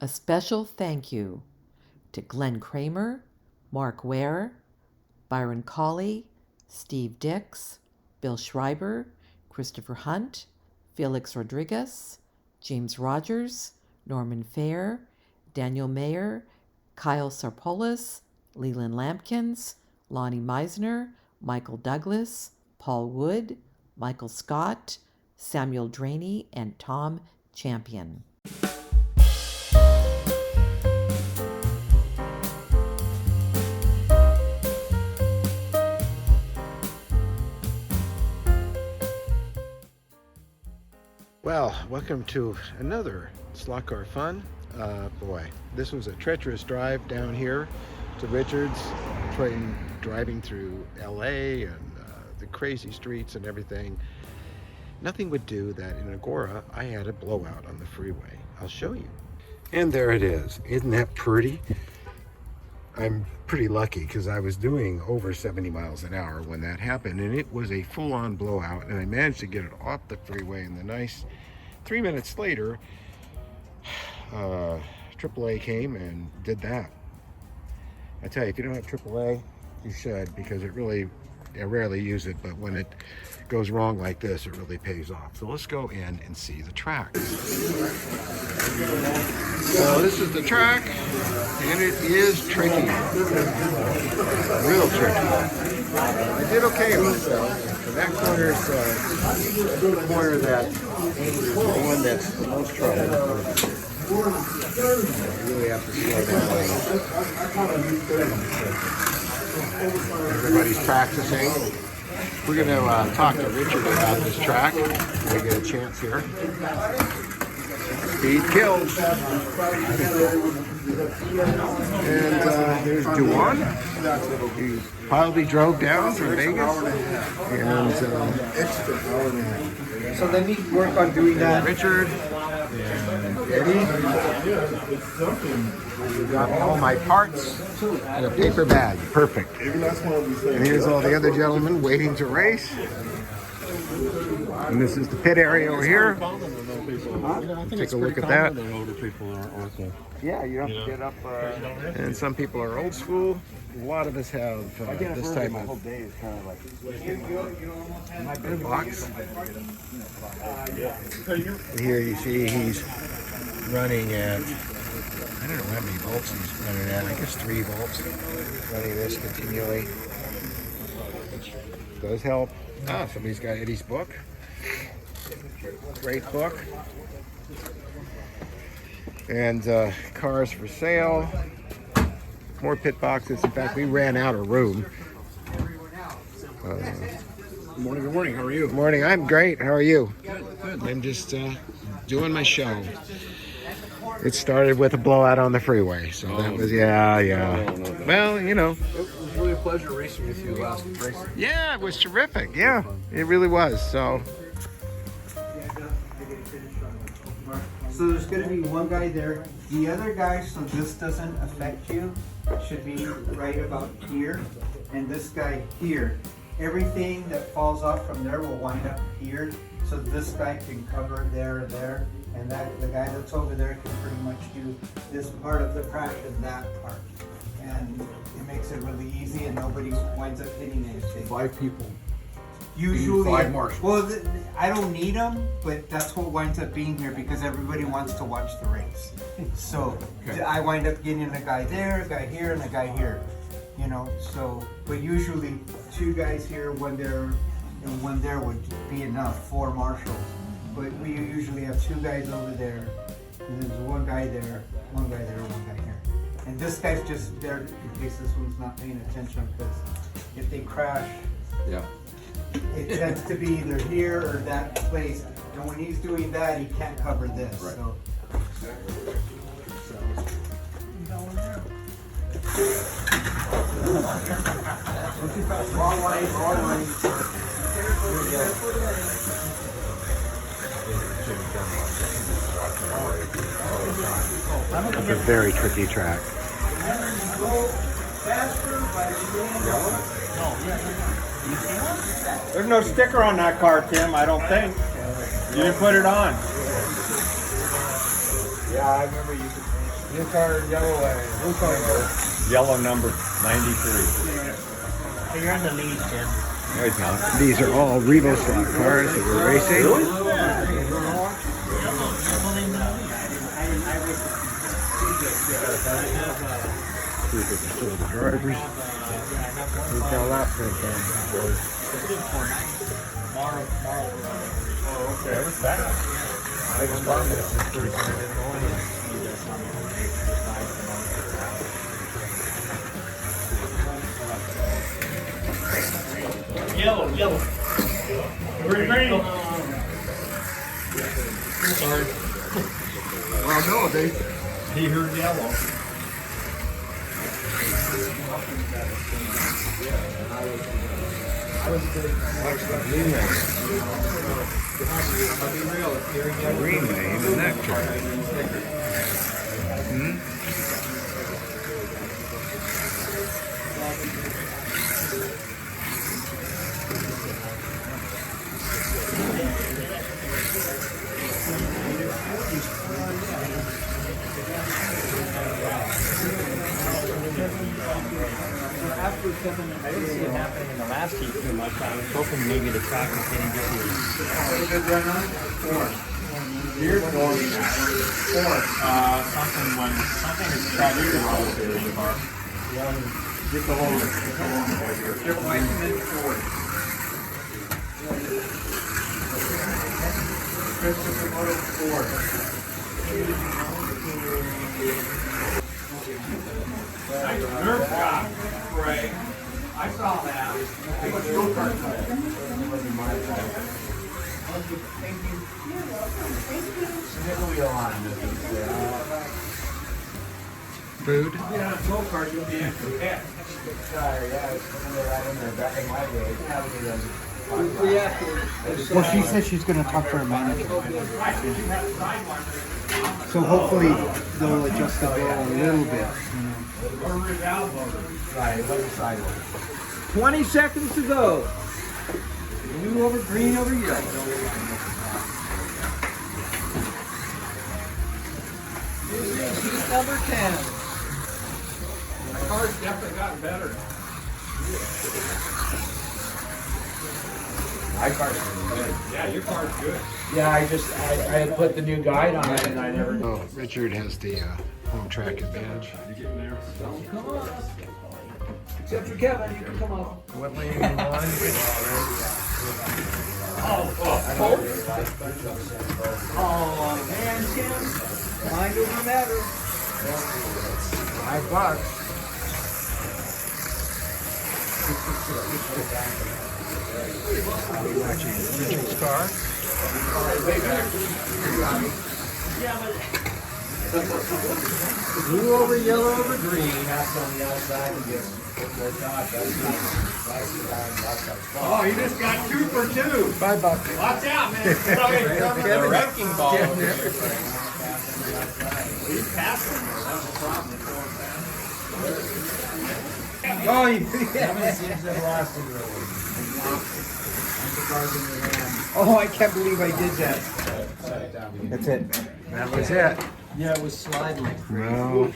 A special thank you to Glenn Kramer, Mark Ware, Byron Colley, Steve Dix, Bill Schreiber, Christopher Hunt, Felix Rodriguez, James Rogers, Norman Fair, Daniel Mayer, Kyle Sarpolis, Leland Lampkins, Lonnie Meisner, Michael Douglas, Paul Wood, Michael Scott, Samuel Draney, and Tom Champion. Well, welcome to another Slot Car Fun. Boy, this was a treacherous drive down here to Richards, driving through LA and the crazy streets and everything. Nothing would do that in Agora. I had a blowout on the freeway. I'll show you. And there it is. Isn't that pretty? I'm pretty lucky because I was doing over 70 miles an hour when that happened, and it was a full-on blowout, and I managed to get it off the freeway in the nice 3 minutes later. AAA came and did that. I tell you, if you don't have AAA, you should, because I rarely use it, but when it goes wrong like this, it really pays off. So let's go in and see the track. So this is the track, and it is tricky, real tricky. I did okay on myself. So that corner is the corner that the one that's the most trouble. You really have to slow down. Everybody's practicing. We're going to talk to Richard about this track when we get a chance here. Speed kills. And there's Duan. He probably drove down from Vegas. And so let me work on doing that. Richard and Eddie. We got all my parts in a paper bag. Perfect. And here's all the other gentlemen waiting to race. And this is the pit area over here. Take a look at that. Yeah, you have to get up. And some people are old school. A lot of us have this type of box. And here you see he's running at, I don't know how many volts he's running at. I guess 3 volts. Running this continually. Which does help. Somebody's got Eddie's book. Great book. And cars for sale. More pit boxes. In fact, we ran out of room. Good morning. How are you? Good morning. I'm great. How are you? Good. I'm just doing my show. It started with a blowout on the freeway, so that was yeah. Well, you know. It was really a pleasure racing with you last race. Yeah, it was terrific. Yeah, it really was. So there's going to be one guy there. The other guy, so this doesn't affect you, should be right about here. And this guy here. Everything that falls off from there will wind up here. So this guy can cover there and there. And that the guy that's over there can pretty much do this part of the crash and that part. And it makes it really easy and nobody winds up hitting anything. 5 people. Usually, 5 marshals. well, I don't need them, but that's what winds up being here because everybody wants to watch the race. So Okay. I wind up getting a guy there, a guy here, and a guy here. You know, so but usually 2 guys here, one there, and one there would be enough. 4 marshals, but we usually have 2 guys over there, and there's 1 guy there, 1 guy there, 1 guy here. And this guy's just there in case this one's not paying attention because if they crash. Yeah. It tends to be either here or that place, and when he's doing that, he can't cover this. Right. So. Wrong way. it's a very tricky track. There's no sticker on that car, Tim, I don't think. You didn't put it on. Yeah, I remember you could paint. New car, yellow lane. Blue car, Yellow number 93. Hey, you're in the lead, Tim. No, he's not. These are all Revo slot cars that we're racing. See if we can show the drivers. Look how that print down. That was fast. Yellow. Green. Sorry. Well, no, He heard yellow. Green lane in that turn. I didn't see it happening in the last heat too much. I was hoping maybe the track was getting good here. Something is tragic wrong with the car. Get the whole Get white and then forward. Christopher Moto Ford. Nice nerve job, Ray. I saw that. What's your car? Food. Yeah, a go kart, you'll be in for that. Well, she said she's going to talk to her manager. So hopefully they'll adjust the bill a little bit. 20 seconds to go. Blue over green over yellow. Heat number 10. My car's definitely gotten better. My car's really good. Yeah, your car's good. Yeah, I had put the new guide on it and I never. Oh, Richard has the home track advantage. Come on. Except for Kevin, you can come on. what lane you on? Oh, man, Tim. Mind over matter. $5. Watching Richard's car. Blue over yellow over green. Oh, you just got 2 for 2. $5. Watch out, man. The wrecking ball over everything. He's passing. That's the problem. Oh, oh, I can't believe I did that. That's it. That was it. Yeah, it was sliding. No.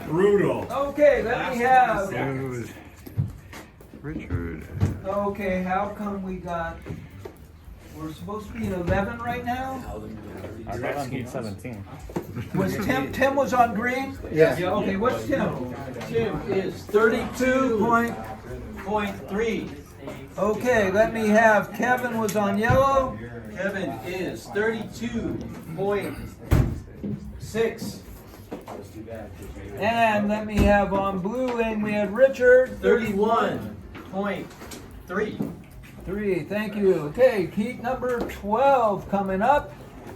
Brutal. Okay, let me have. It was Richard. Okay, how come we got? We're supposed to be in 11 right now. I got on heat 17. Was Tim was on green? Yeah. Okay, what's Tim? Tim is 32.3. Okay, let me have Kevin was on yellow. Kevin is 32.6. And let me have on blue, and we had Richard 31.3. 3, thank you. Okay, heat number 12 coming up.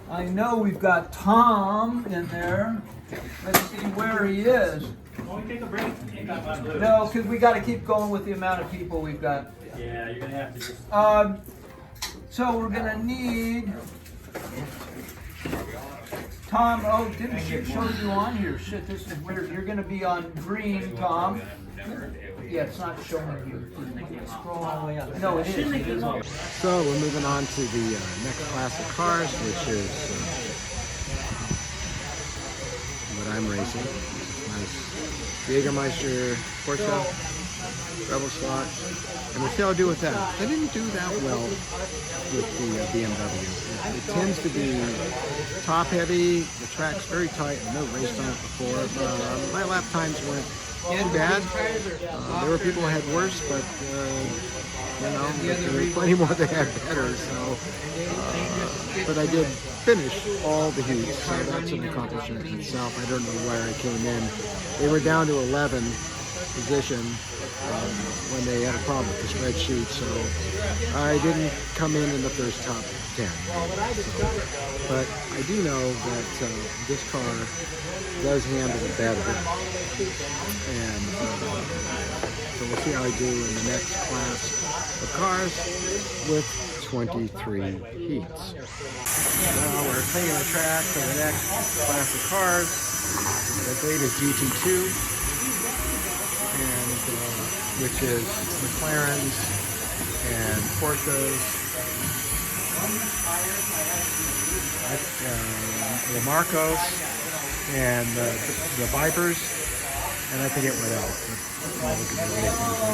I know we've got Tom in there. Let's see where he is. Can we take a break? No, because we got to keep going with the amount of people we've got. Yeah, you're going to have to just. So we're going to need Tom. Oh, didn't she show you on here? Shit, this is weird. You're going to be on green, Tom. Yeah, it's not showing you. Scroll all the way up. No, it is. So we're moving on to the next class of cars, which is I'm racing. Nice Jägermeister Porsche Rebel slot. And we'll see how I do with that. I didn't do that well with the BMW. It tends to be top heavy. The track's very tight. I've never raced on it before. My lap times weren't too bad. There were people who had worse, but you know, there were plenty more that had better. So, but I did finish all the heats, so that's an accomplishment in itself. I don't know where I came in. They were down to 11 position when they had a problem with the spreadsheet, so I didn't come in the first top 10. So, but I do know that this car does handle it better, and so we'll see how I do in the next class of cars with 23 heats. Now we're cleaning the track for the next class of cars. I believe is GT2. And which is McLaren's and Porsches, the Marcos, and the Vipers, and I forget what else. But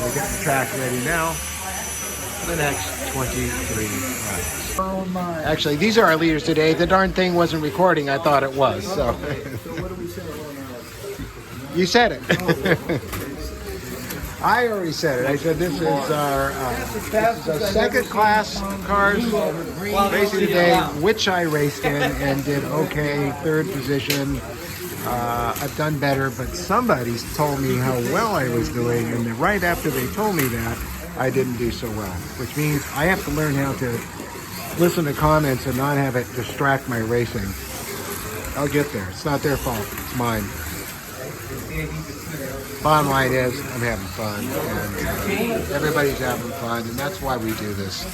we're getting the track ready now for the next 23 laps. Actually, these are our leaders today. The darn thing wasn't recording. I thought it was. So, what do we say on you said it. I already said it. I said this is our second class cars racing today, which I raced in and did okay, third position. I've done better, but somebody's told me how well I was doing, and then right after they told me that, I didn't do so well, which means I have to learn how to listen to comments and not have it distract my racing. I'll get there. It's not their fault. It's mine. Bottom line is, I'm having fun, and everybody's having fun, and that's why we do this.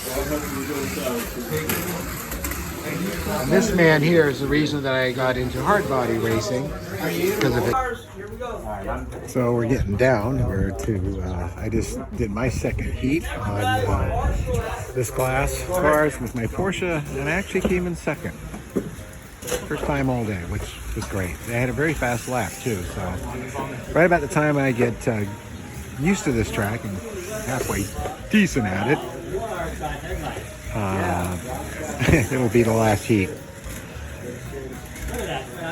And this man here is the reason that I got into hard body racing, because of it. So we're getting down. We're to, I just did my second heat on this class of cars with my Porsche, and I actually came in second. First time all day, which was great. They had a very fast lap too, so right about the time I get used to this track and halfway decent at it, it'll be the last heat.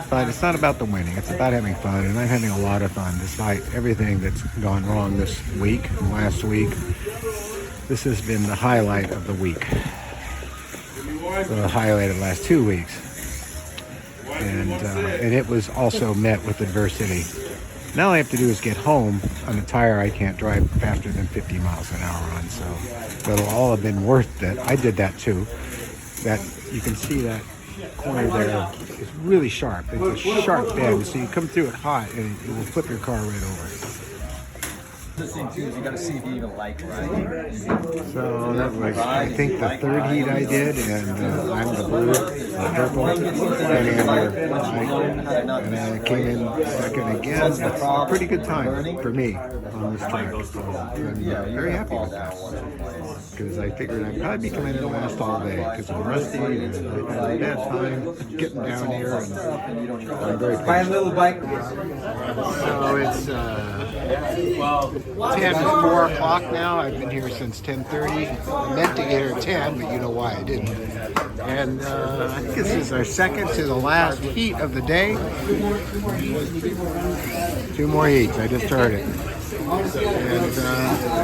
But it's not about the winning, it's about having fun, and I'm having a lot of fun despite everything that's gone wrong this week and last week. This has been the highlight of the week. The highlight of the last 2 weeks. And it was also met with adversity. Now all I have to do is get home on a tire I can't drive faster than 50 miles an hour on, so it'll all have been worth it. I did that too. That you can see that corner there is really sharp. It's a sharp bend, so you come through it hot and it will flip your car right over. The thing too is you got to see if you even like riding. So that was, I think, the third heat I did, and I'm the blue, purple, depending on your bike. And I came in second again. That's a pretty good time for me on this track. So I'm very happy with that, because I figured I'd probably be coming in last all day because I'm rusty and I've had a bad time getting down here, and I'm very Buy a little bike. So it's 4 o'clock now. I've been here since 10:30. I meant to get here at 10, but you know why I didn't. And I think this is our second to the last heat of the day. 2 more heats. I just heard it. And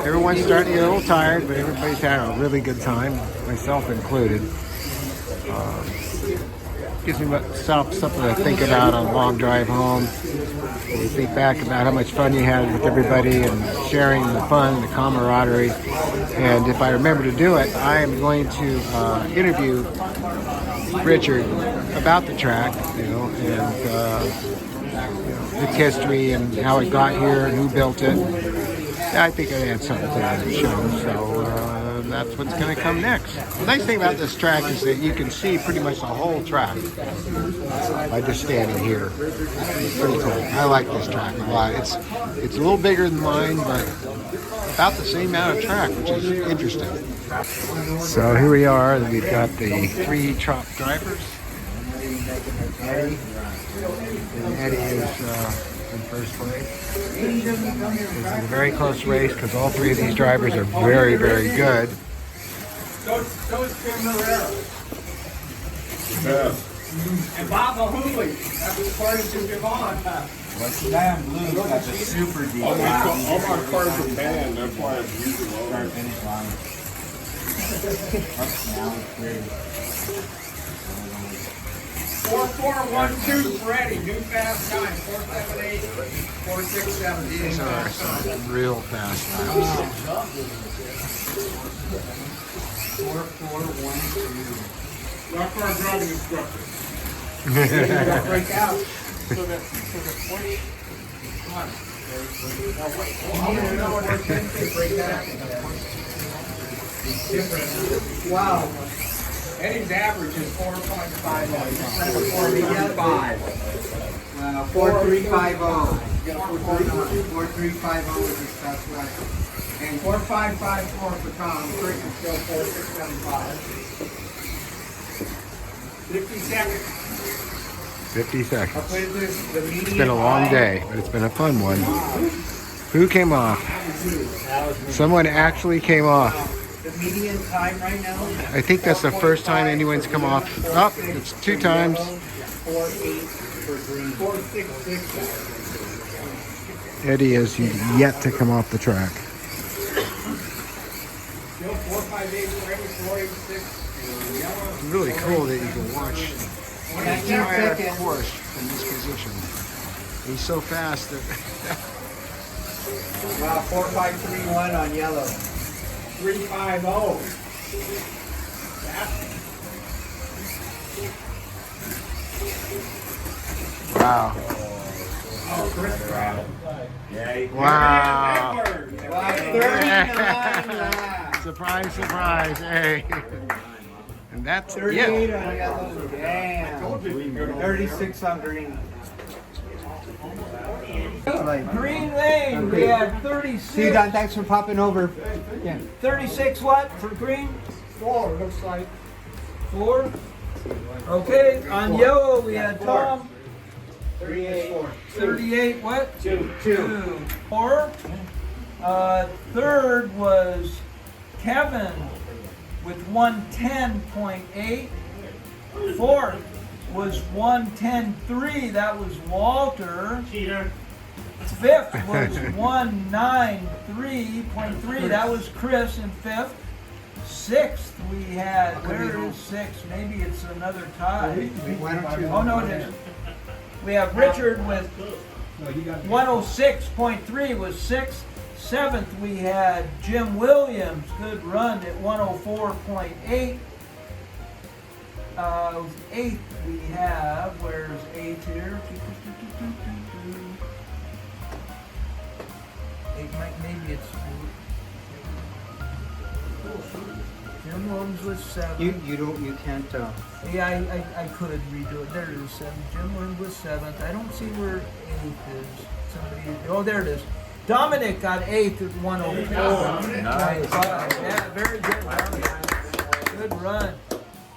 everyone's starting to get a little tired, but everybody's having a really good time, myself included. Gives me something to think about on a long drive home. You think back about how much fun you had with everybody and sharing the fun and the camaraderie. And if I remember to do it, I am going to interview Richard about the track, and its history and how it got here and who built it. I think it adds something to the show, so that's what's going to come next. The nice thing about this track is that you can see pretty much the whole track by just standing here. It's pretty cool. I like this track a lot. It's a little bigger than mine, but about the same amount of track, which is interesting. So here we are. We've got the 3 top drivers. Eddie. And Eddie is in first place. This is a very close race because all three of these drivers are very, very good. So is Tim Herrera. And Bob Mahoney. That was according to Devon. The guy on blue got the super deep. All my cars are banned, that's why it's using all Start finish line. Now it's clear. 4412 Freddie, new fast time. 478, 467. These are some real fast laps. 4412. Not car driving instructor. Break out. So the 40. Come on. Wow. Eddie's average is 4.5. 4.5. 4350. 4350 is his best record. And 4554 for Tom. Crick is still 4675. 50 seconds. 50 seconds. I'll put the median. It's been a long day, but it's been a fun one. Who came off? Someone actually came off. The median time right now. I think that's the first time anyone's come off. Oh, it's 2 times. 4.8 for green. 4.66. Eddie is yet to come off the track. Still 4.58 for every 4.86. Yellow. It's really cool that you can watch the entire course from this position. He's so fast that Wow, 4531 on yellow. 350. wow. Oh, Chris Brown. Wow. 39 laps. Surprise, surprise. Hey. And that's 38 it. on yellow. Damn. 36 on green. Green Lane, we had See you, 36. Don. Thanks for popping over. Yeah. 36 what for green? 4, looks like. 4. Okay, on yellow we had Tom. 38. 38 what? 2. 4. Third was Kevin with 110.8. Fourth was 110.3. That was Walter. Cheater. Fifth was 193.3. That was Chris in fifth. Sixth we had, where is sixth? Maybe it's another tie. Oh no, it is. We have Richard with 106.3 was sixth. Seventh we had Jim Williams, good run at 104.8. Eighth we have, where's eighth here? Maybe it's Jim Williams was 7. You can't. Yeah, I could redo it. There it is, 7. Jim Williams was 7th. I don't see where 8th is. Somebody. Oh, there it is. Dominic got 8th at 104. Nice. Yeah, very good. Dominic. Good run.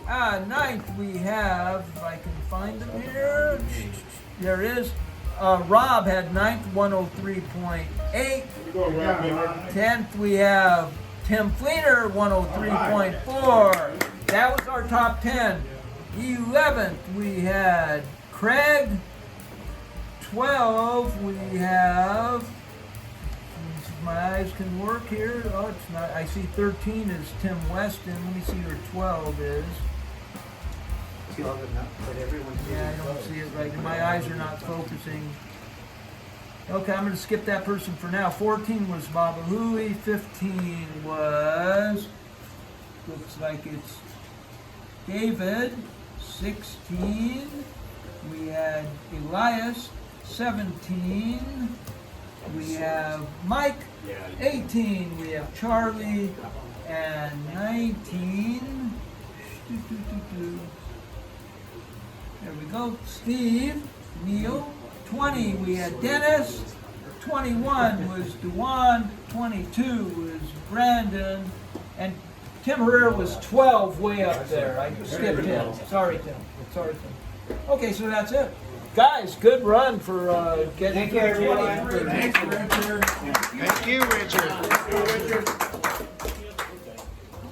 9th we have, if I can find him here. There it is. Rob had 9th, 103.8. 10th we have Tim Fleener, 103.4. That was our top 10. 11th we had Craig. 12 we have, if my eyes can work here. Oh, it's not. I see 13 is Tim Weston. Let me see where 12 is. Yeah, I don't see it right. My eyes are not focusing. Okay, I'm going to skip that person for now. 14 was Baba Hui. 15 was, looks like it's David. 16, we had Elias. 17, we have Mike. 18, we have Charlie. And 19, there we go, Steve, Neil. 20, we had Dennis. 21 was Dewan. 22 was Brandon. And Tim Herrera was 12 way up there. I skipped him. Sorry, Tim. Okay, so that's it. Guys, good run for getting Thank you, everyone. 20. Thanks, Richard. Thank you, Richard.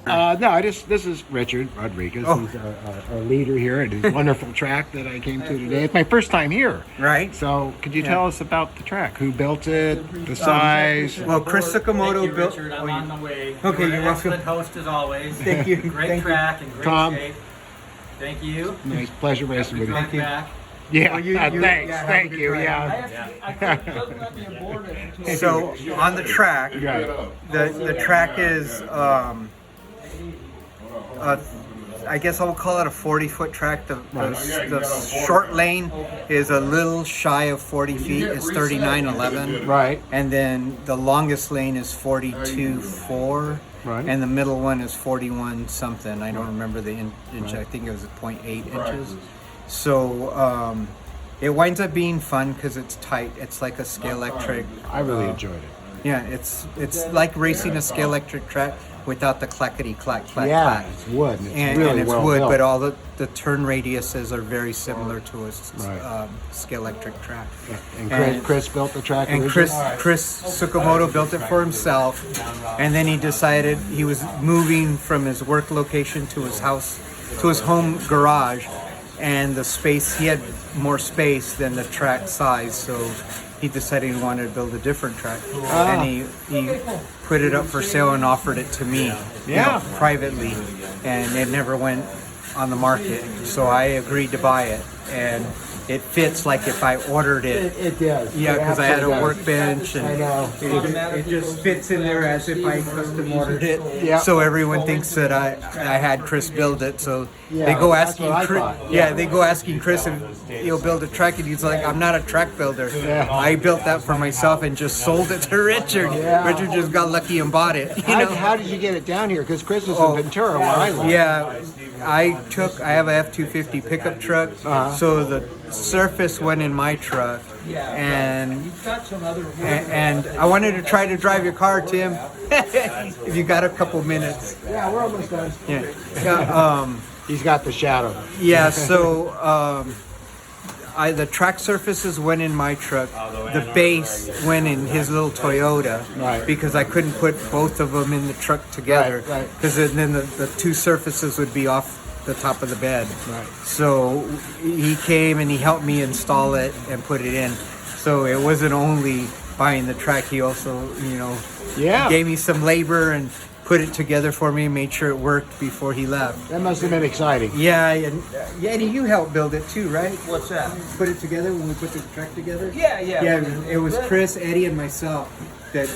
No, this is Richard Rodriguez. He's our leader here at his wonderful track that I came to today. It's my first time here. Right. So, could you tell us about the track? Who built it? The size? Well, Chris Sakamoto Thank you, built. Richard. I'm on the way. Okay, You're you're an welcome. excellent host as always. Thank you. Great Thank you. track and great Tom. shape. Thank you. Nice pleasure racing with you. Thank you. Back. Yeah, Well, you- thanks. yeah, have a Thank good you. ride. Yeah. I couldn't let me aboard it until So on the track, Right. the track is I guess I'll call it a 40-foot track. The short lane is a little shy of 40 feet. It's 39.11. Right. And then the longest lane is 42.4. Right. And the middle one is 41 something. I don't remember the inch. I think it was 0.8 inches. So it winds up being fun because it's tight. It's like a scale electric. I really enjoyed it. Yeah, it's like racing a scale electric track without the clackety clack clack Yeah, clack. it's wood. And it's And, really and it's well wood, built. but all the turn radiuses are very similar to a Right. scale electric track. And Chris built the track And originally? Chris Sakamoto built it for himself, and then he decided he was moving from his work location to his house, to his home garage, and the space, he had more space than the track size, so he decided he wanted to build a different track. And he put it up for sale and offered it to me, privately, and it never went on the market. So I agreed to buy it, and it fits like if I ordered it. It does. Yeah, It because I had a absolutely does. workbench, and I know. it just fits in there as if I custom ordered it. Yeah. So everyone thinks that I had Chris build it. So Yeah, they go that's asking what I Chris. thought. Yeah, they go asking Chris if he'll build a track, and he's like, "I'm not a track builder. Yeah. I built that for myself and just sold it to Richard. Yeah. Richard just got lucky and bought it. You know." How did you get it down here? Because Chris is in Ventura, where I live. Yeah, I have a F-250 pickup truck, so the surface went in my truck, and you've got some other and I wanted to try to drive your car, Tim. If you got a couple minutes. Yeah, we're almost done. Yeah. He's got the shadow. Yeah. So the track surfaces went in my truck. The base went in his little Toyota. Right. Because I couldn't put both of them in the truck together. Right. Because then the two surfaces would be off the top of the bed. Right. So he came and he helped me install it and put it in. So it wasn't only buying the track, he also, Yeah. gave me some labor and put it together for me and made sure it worked before he left. That must have been exciting. Yeah, and Eddie, you helped build it too, right? What's that? Put it together when we put the track together? Yeah. Yeah, it was Chris, Eddie, and myself that,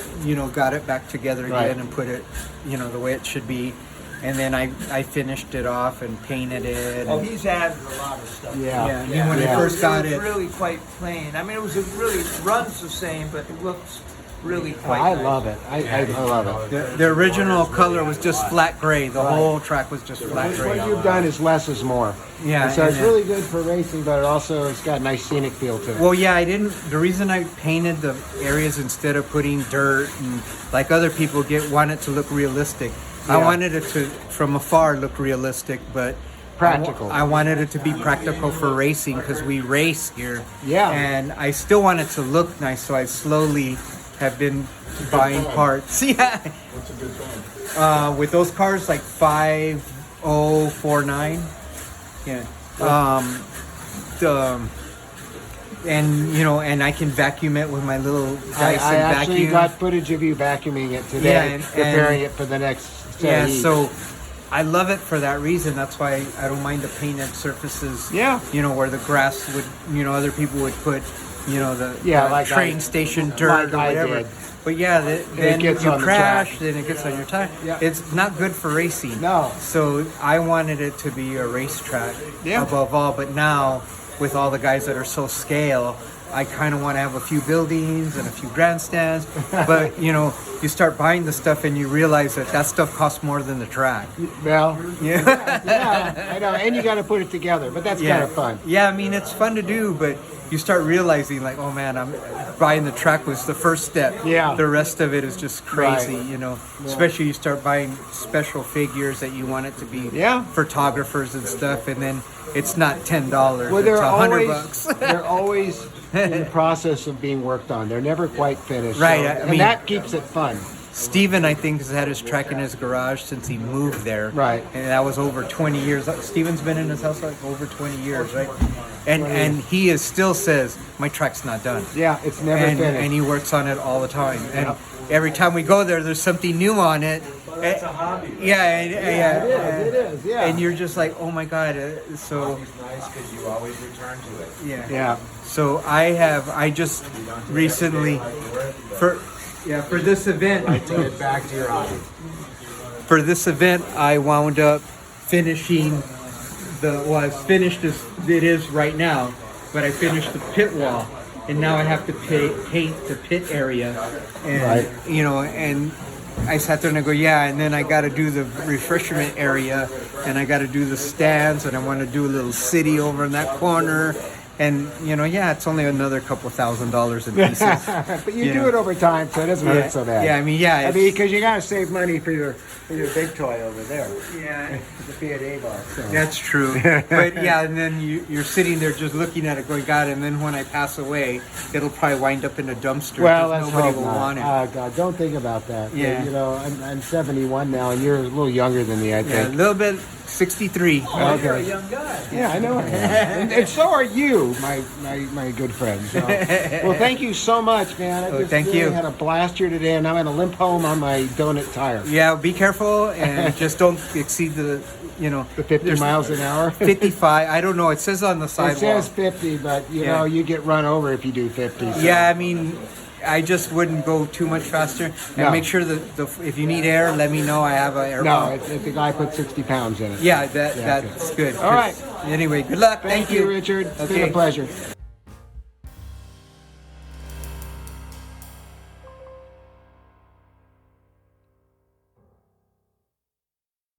got it back together again Right. and put it, the way it should be. And then I finished it off and painted it. Oh, and- he's added a lot of stuff. Yeah. yeah, and then when I first got it, really quite plain. I mean, it runs the same, but it looks really quite I nice. love it. I love it. the original color was just flat gray. The whole track was just flat gray. What you've done is less is more. Yeah, And so it's and- really good for racing, but it also it's got a nice scenic feel to it. Well, yeah, the reason I painted the areas instead of putting dirt and like other people want it to look realistic. I Yeah. wanted it to, from afar, look realistic, but Practical. I wanted it to be practical for racing because we race here. Yeah. And I still want it to look nice, so I slowly have been buying parts. Yeah. With those cars, like 5049. Yeah. And I can vacuum it with my little I Dyson actually vacuum. got footage of you vacuuming it today, Yeah, and- preparing it for the next set Yeah, of heats. so I love it for that reason. That's why I don't mind the painted surfaces. Yeah. Where the grass would, other people would put, the like train I- station dirt like or I whatever. did. But yeah, then gets you on the crash, track. then it gets on your tire. Yeah. It's not good for racing. No. So I wanted it to be a racetrack Yeah. above all. But now, with all the guys that are so scale, I kind of want to have a few buildings and a few grandstands, but you know, you start buying the stuff and you realize that stuff costs more than the track. Well, Yeah. I know, and you got to put it together, but that's Yeah. kind of fun. Yeah, I mean, it's fun to do, but you start realizing like, oh man, I'm buying the track was the first step. Yeah. The rest of it is just crazy, Right. you know. Especially you start buying special figures that you want it to be Yeah. photographers and stuff, and then it's not $10. Well, it's they're $100. they're always in the process of being worked on. They're never quite finished. Right, so- I and mean- that keeps it fun. Steven, I think, has had his track in his garage since he moved there. Right. And that was over 20 years. Steven's been in his house like over 20 years, right? And he is still says, my track's not done. Yeah, it's never And, finished. and he works on it all the time. And every time we go there, there's something new on it. Well, that's a hobby. Yeah, it is, yeah. And you're just like, oh my God. So, Nice because you always return to it. yeah. Yeah. So I just recently, for this event, To get back to your hobby. for this event, I wound up finishing I finished as it is right now, but I finished the pit wall, and now I have to paint the pit area, and Right. you know, and I sat there and I go, yeah, and then I got to do the refreshment area, and I got to do the stands, and I want to do a little city over in that corner. And you know, yeah, it's only another couple $1,000s in pieces. But you You do know. it over time, so it doesn't hurt so bad. Yeah, I mean, yeah, I it's- mean, because you got to save money for your big toy over there, yeah. the Fiat Abar. So. That's true. But yeah, and then you're sitting there just looking at it going, God, and then when I pass away, it'll probably wind up in a dumpster Well, because let's nobody hope will not. want it. Oh, God, don't think about that. Yeah. You know, I'm 71 now, and you're a little younger than me, I Yeah, a think. little bit, 63. Oh, you're a young guy. Yeah, I know I am. and so are you, my good friend. So. Well, thank you so much, man. I Oh, just thank really you. had a blast here today, and I'm going to limp home on my donut tire. Yeah, be careful and just don't exceed the, you know, The 50 there's miles an hour. 55. I don't know. It says on the It sidewalk. says 50, but you Yeah. know, you get run over if you do 50. So. Yeah, I mean, I just wouldn't go too much faster. And No. make sure that if you need air, let me know. I have an air No, pump. if the guy put 60 pounds in it. Yeah, Yeah, that's good. All right. Anyway, good luck. Thank you, Richard. It's been Okay. a pleasure.